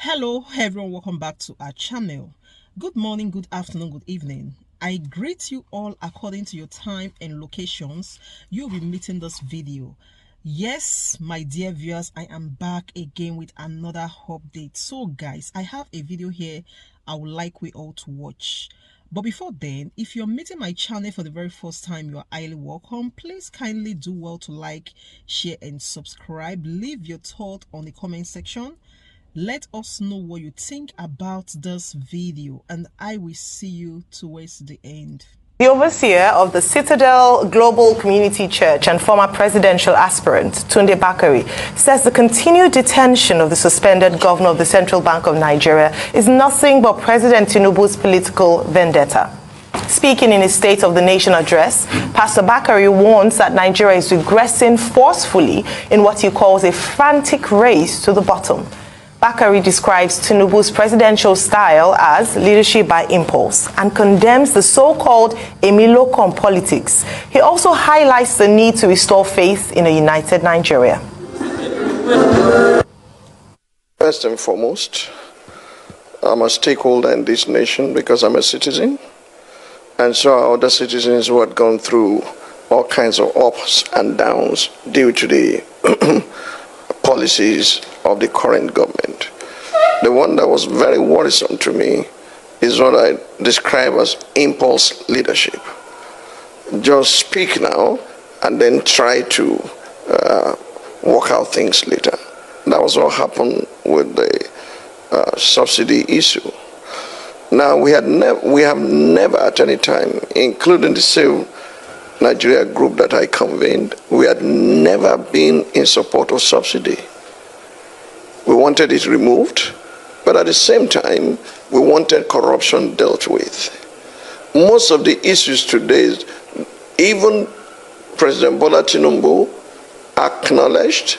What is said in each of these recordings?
Hello everyone, welcome back to our channel. Good morning, good afternoon, good evening. I greet you all according to your time and locations you'll be meeting this video. Yes, my dear viewers, I am back again with another update. So guys, I have a video here I would like we all to watch. But before then, if you're meeting my channel for the very first time, you are highly welcome. Please kindly do well to like, share and subscribe. Leave your thought on the comment section. Let us know what you think about this video, and I will see you towards the end. The overseer of the Citadel Global Community Church and former presidential aspirant, Tunde Bakari, says the continued detention of the suspended governor of the Central Bank of Nigeria is nothing but President Tinubu's political vendetta. Speaking in his State of the Nation address, Pastor Bakari warns that Nigeria is regressing forcefully in what he calls a frantic race to the bottom. Bakari describes Tinubu's presidential style as leadership by impulse and condemns the so-called Emilokon politics. He also highlights the need to restore faith in a united Nigeria. First and foremost, I'm a stakeholder in this nation because I'm a citizen. And so are other citizens who had gone through all kinds of ups and downs due to the policies of the current government. The one that was very worrisome to me is what I describe as impulse leadership. Just speak now and then try to work out things later. That was what happened with the subsidy issue. Now, we have never at any time, including the Save Nigeria group that I convened, we had never been in support of subsidy. We wanted it removed, but at the same time, we wanted corruption dealt with. Most of the issues today, even President Bola Tinubu acknowledged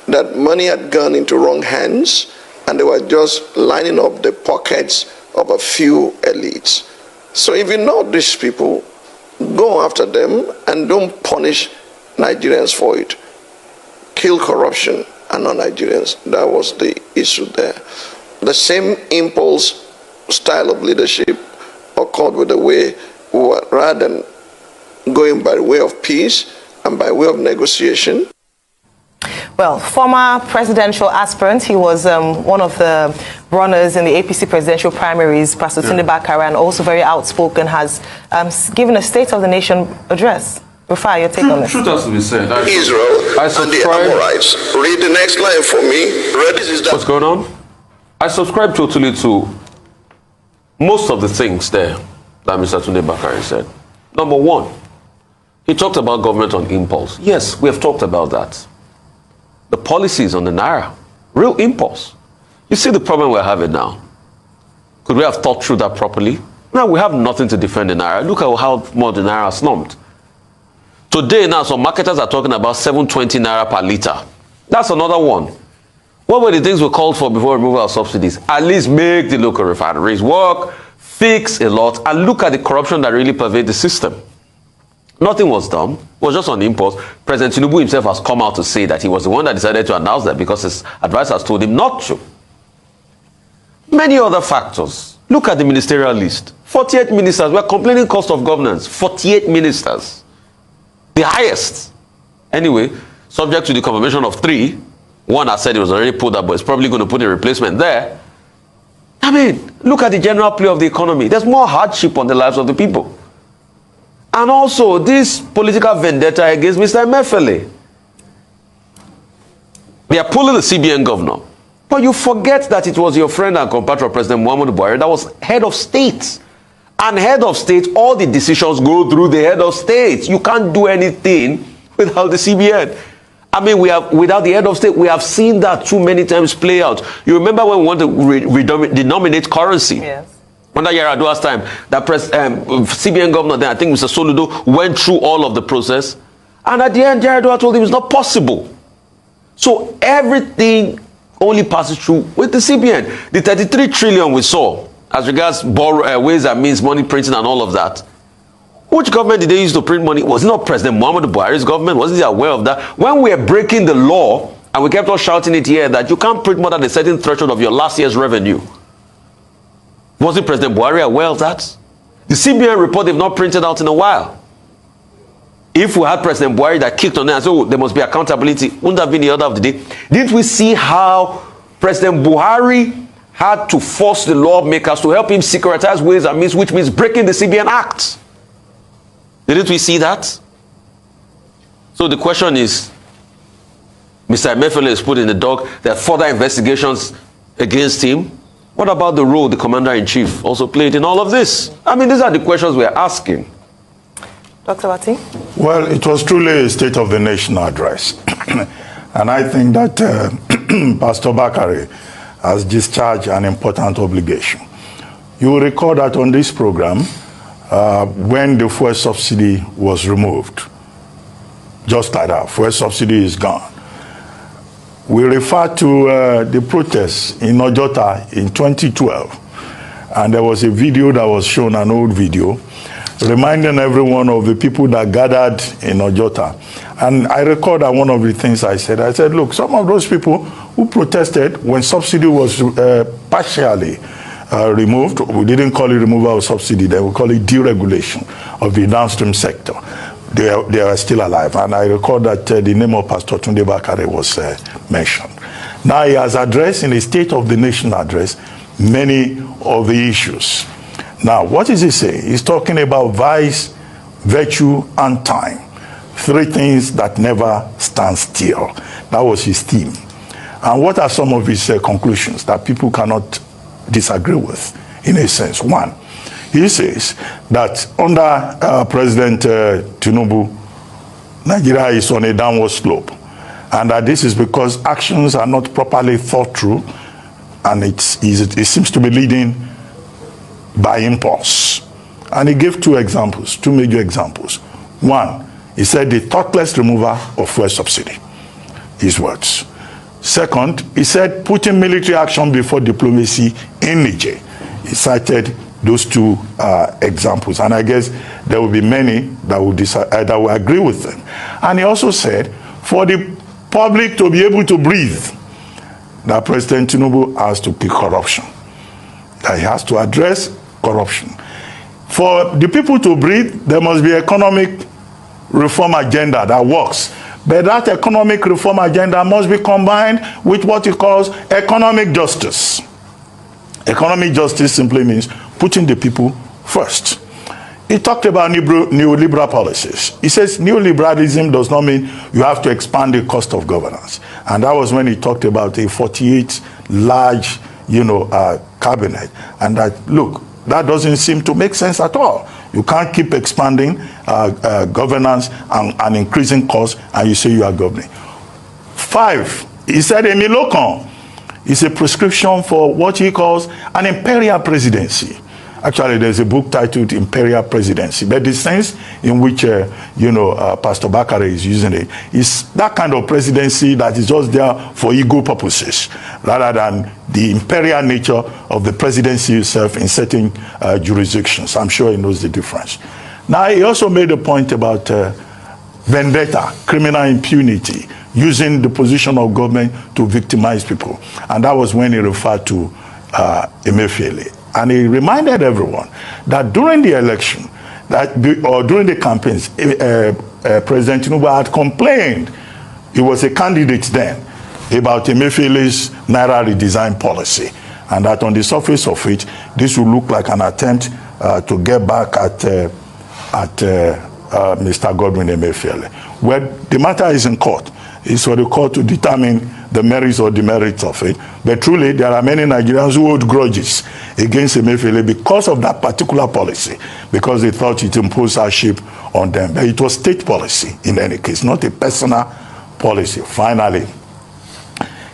that money had gone into wrong hands and they were just lining up the pockets of a few elites. So if you know these people, go after them and don't punish Nigerians for it. Kill corruption and non-Nigerians. That was the issue there. The same impulse style of leadership occurred with the way, rather than going by way of peace and by way of negotiation. Well, former presidential aspirant, he was one of the runners in the APC presidential primaries, Pastor Tunde Bakari, and also very outspoken, has given a State of the Nation address. Rufai, your take on this? Truth has to be said. Israel and the Amorites. Read the next line for me. What's going on? I subscribe totally to most of the things there that Mr. Tunde Bakari said. Number one, he talked about government on impulse. Yes, we have talked about that. The policies on the Naira, real impulse. You see the problem we're having now. Could we have thought through that properly? Now we have nothing to defend the Naira. Look at how much the Naira slumped. Today now some marketers are talking about 720 Naira per litre. That's another one. What were the things we called for before removal of subsidies? At least make the local refineries work, fix a lot, and look at the corruption that really pervades the system. Nothing was done. It was just on impulse. President Tinubu himself has come out to say that he was the one that decided to announce that because his advisors told him not to. Many other factors. Look at the ministerial list. 48 ministers. We're complaining cost of governance. 48 ministers. The highest. Anyway, subject to the confirmation of 3. One has said it was already put up, but it's probably going to put a replacement there. I mean, look at the general play of the economy. There's more hardship on the lives of the people. And also, this political vendetta against Mr. Emefiele. They are pulling the CBN governor. But you forget that it was your friend and compatriot, President Muhammadu Buhari, that was head of state. And head of state, all the decisions go through the head of state. You can't do anything without the CBN. I mean, without the head of state, we have seen that too many times play out. You remember when we want to denominate currency? Yes. Under Yaradua's time, that CBN governor then, I think Mr. Soludo, went through all of the process. And at the end, Yaradua told him it's not possible. So everything only passes through with the CBN. The 33 trillion we saw, as regards ways and means, money printing and all of that, Which government did they use to print money? Was it not President Muhammadu Buhari's government? Wasn't he aware of that? When we are breaking the law And we kept on shouting it here that you can't print more than a certain threshold of your last year's revenue. Wasn't President Buhari aware of that? The CBN report they've not printed out in a while. If we had President Buhari that kicked on it and said, oh, there must be accountability, wouldn't have been the order of the day. Didn't we see how President Buhari had to force the lawmakers to help him securitize ways and means, which means breaking the CBN Act? Didn't we see that? So the question is, Mr. Emefiele is put in the dock. There are further investigations against him. What about the role the Commander-in-Chief also played in all of this? I mean, these are the questions we are asking. Dr. Wati? Well, it was truly a State of the Nation address. And I think that Pastor Bakare has discharged an important obligation. You will recall that on this program, when the fuel subsidy was removed, just like that, fuel subsidy is gone. We refer to the protests in Ojota in 2012. And there was a video that was shown, an old video, reminding everyone of the people that gathered in Ojota. And I recall that one of the things I said, look, some of those people who protested when subsidy was partially removed, we didn't call it removal of subsidy, they would call it deregulation of the downstream sector. They are still alive. And I recall that the name of Pastor Tunde Bakare was mentioned. Now he has addressed in a State of the Nation address many of the issues. Now, what is he saying? He's talking about vice, virtue, and time. Three things that never stand still. That was his theme. And what are some of his conclusions that people cannot disagree with, in a sense? One, he says that under President Tinubu, Nigeria is on a downward slope. And that this is because actions are not properly thought through, and it seems to be leading by impulse. And he gave two major examples. One, he said the thoughtless removal of fuel subsidy, his words. Second, he said putting military action before diplomacy in Niger. He cited those two examples, and I guess there will be many that will agree with them. And he also said for the public to be able to breathe, that President Tinubu has to kill corruption, that he has to address corruption. For the people to breathe, there must be economic reform agenda that works. But that economic reform agenda must be combined with what he calls economic justice. Economic justice simply means putting the people first. He talked about neoliberal policies. He says neoliberalism does not mean you have to expand the cost of governance. And that was when he talked about a 48 large, cabinet. And that, look, that doesn't seem to make sense at all. You can't keep expanding governance and increasing costs, and you say you are governing. 5, he said Emilokon is a prescription for what he calls an imperial presidency. Actually, there's a book titled Imperial Presidency, but the sense in which, Pastor Bakare is using it is that kind of presidency that is just there for ego purposes, rather than the imperial nature of the presidency itself in certain jurisdictions. I'm sure he knows the difference. Now, he also made a point about vendetta, criminal impunity, using the position of government to victimize people. And that was when he referred to Emefiele. And he reminded everyone that during the election, or during the campaigns, President Tinubu had complained, he was a candidate then, about Emefiele's Naira redesign policy. And that on the surface of it, this would look like an attempt to get back at Mr. Godwin Emefiele. Well, the matter is in court. It's for the court to determine the merits or demerits of it. But truly, there are many Nigerians who hold grudges against Emefiele because of that particular policy, because they thought it imposed hardship on them. But it was state policy in any case, not a personal policy. Finally,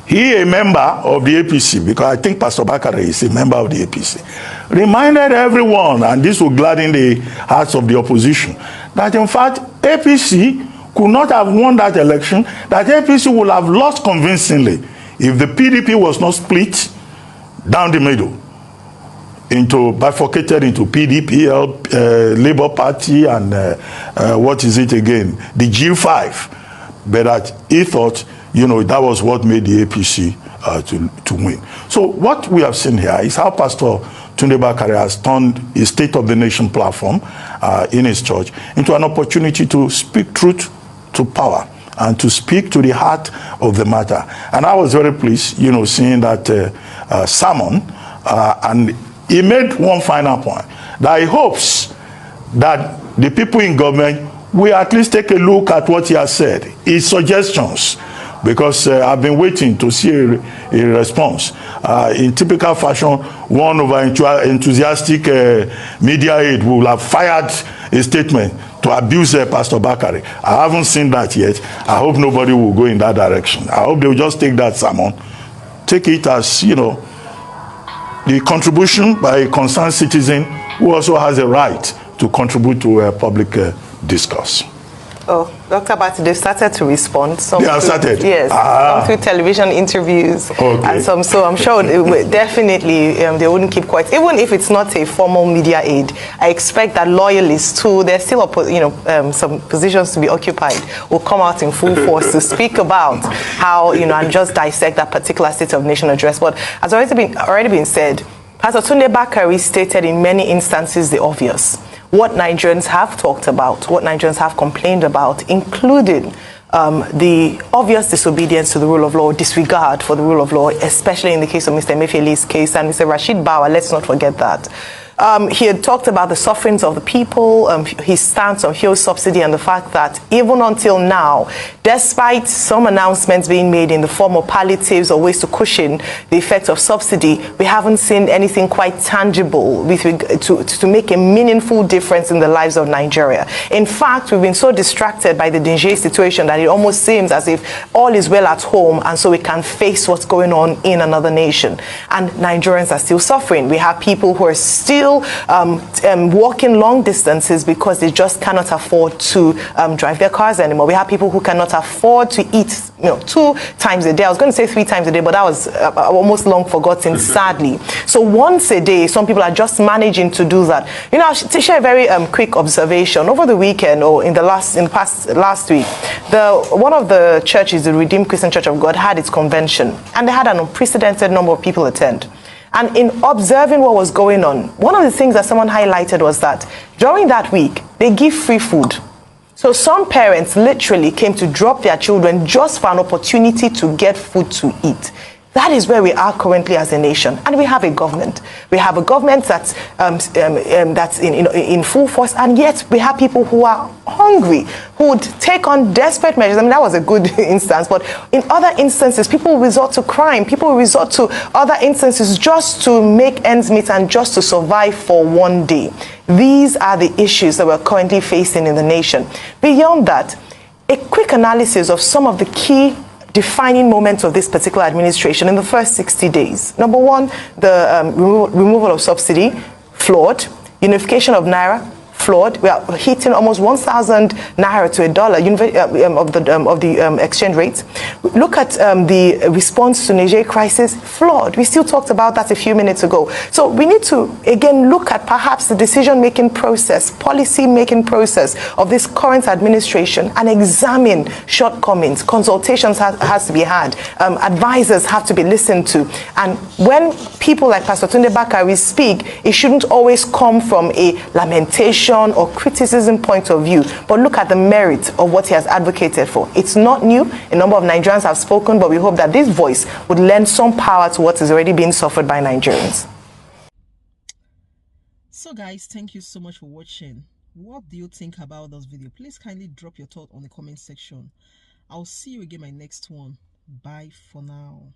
he, a member of the APC, because I think Pastor Bakare is a member of the APC, reminded everyone, and this will gladden the hearts of the opposition, that in fact, APC could not have won that election, that APC would have lost convincingly if the PDP was not split down the middle, bifurcated into PDP, Labour Party, and what is it again? The G5. But that he thought that was what made the APC to win. So what we have seen here is how Pastor Tunde Bakare has turned a State of the Nation platform in his church into an opportunity to speak truth to power and to speak to the heart of the matter. And I was very pleased, seeing that sermon, and he made one final point, that he hopes that the people in government will at least take a look at what he has said, his suggestions, because I've been waiting to see a response. In typical fashion, one over-enthusiastic media aide will have fired a statement to abuse Pastor Bakare. I haven't seen that yet. I hope nobody will go in that direction. I hope they will just take that sermon, take it as, the contribution by a concerned citizen who also has a right to contribute to a public discourse. Oh, Dr. Bati, they've started to respond. They have started? Yes, some through television interviews, and some. So I'm sure definitely they wouldn't keep quiet. Even if it's not a formal media aid, I expect that loyalists too, there's still some positions to be occupied, will come out in full force to speak about how, and just dissect that particular State of Nation address. But as already been said, Pastor Tunde Bakare stated in many instances the obvious. What Nigerians have talked about, what Nigerians have complained about, including the obvious disobedience to the rule of law, disregard for the rule of law, especially in the case of Mr. Emefiele's case and Mr. Rashid Bawa. Let's not forget that. He had talked about the sufferings of the people, his stance on fuel subsidy, and the fact that even until now, despite some announcements being made in the form of palliatives or ways to cushion the effect of subsidy, we haven't seen anything quite tangible to make a meaningful difference in the lives of Nigeria. In fact, we've been so distracted by the Niger situation that it almost seems as if all is well at home, and so we can face what's going on in another nation. And Nigerians are still suffering. We have people who are still walking long distances because they just cannot afford to drive their cars anymore. We have people who cannot afford to eat 2 times a day. I was going to say 3 times a day, but that was almost long forgotten, sadly. So once a day, some people are just managing to do that. I'll share a very quick observation. Over the weekend, or in the last week, one of the churches, the Redeemed Christian Church of God, had its convention, and they had an unprecedented number of people attend. And in observing what was going on, one of the things that someone highlighted was that during that week, they give free food. So some parents literally came to drop their children just for an opportunity to get food to eat. That is where we are currently as a nation, and we have a government. We have a government that's in full force, and yet we have people who are hungry, who would take on desperate measures. I mean, that was a good instance, but in other instances, people resort to crime. People resort to other instances just to make ends meet and just to survive for one day. These are the issues that we're currently facing in the nation. Beyond that, a quick analysis of some of the key defining moments of this particular administration in the first 60 days. Number one, the removal of subsidy, flawed. Unification of Naira, flawed. We are hitting almost 1,000 Naira to a dollar of the exchange rate. Look at the response to Niger crisis, flawed. We still talked about that a few minutes ago. So we need to, again, look at perhaps the decision-making process, policy-making process of this current administration and examine shortcomings. Consultations has to be had. Advisors have to be listened to. And when people like Pastor Tunde Bakare speak, it shouldn't always come from a lamentation or criticism point of view, but look at the merit of what he has advocated for. It's not new. A number of Nigerians have spoken, but we hope that this voice would lend some power to what is already being suffered by Nigerians. So guys, thank you so much for watching. What do you think about this video? Please kindly drop your thought on the comment section. I'll see you again in my next one. Bye for now.